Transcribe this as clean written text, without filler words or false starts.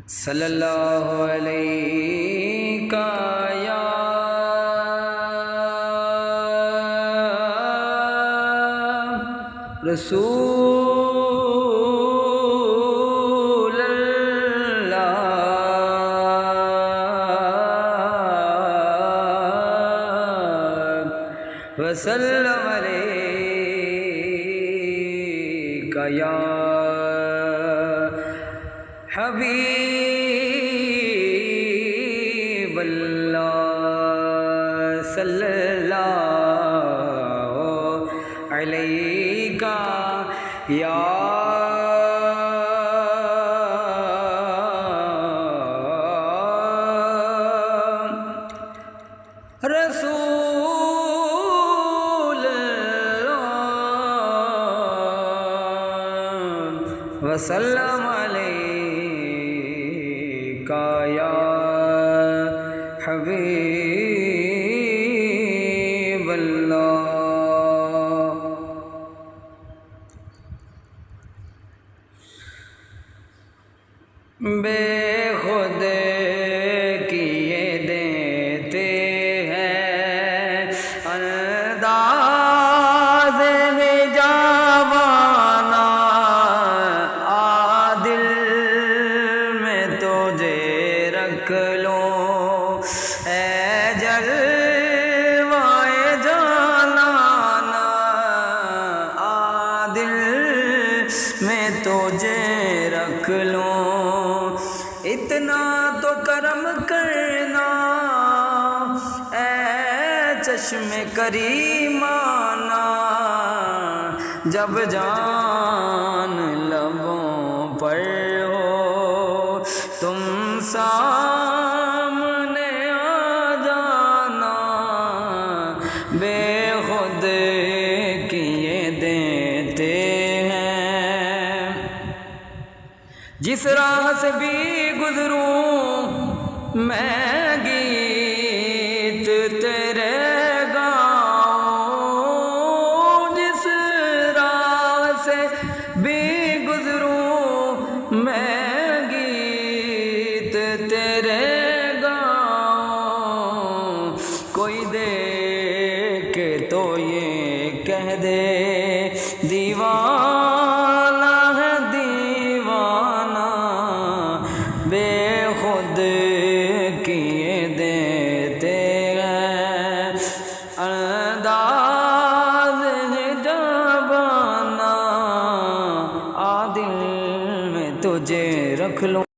صلی اللہ علیہ یا رسول اللہ وسلم علیکہ یا حبیب اللہ صلی اللہ علیہ یا رسول اللہ وسلم علیکہ یا حبیب اللہ بے خود کیے دیتے ہیں انداز میں جاوانا عادل میں تجھے رکھ لو اے جلوائے جانانا عادل میں تجھے رکھ لو اتنا تو کرم کرنا اے چشم کریمانہ جب جان لبوں پر ہو تم سامنے آ جانا بے خود کیے دیتے ہیں جس راہ سے بھی گزروں میں گیت تیرے گاؤں جس راہ سے بھی گزروں میں گیت تیرے گاؤں کوئی دیکھے تو یہ کہہ دے دیوانہ ہے دیوانہ بے خود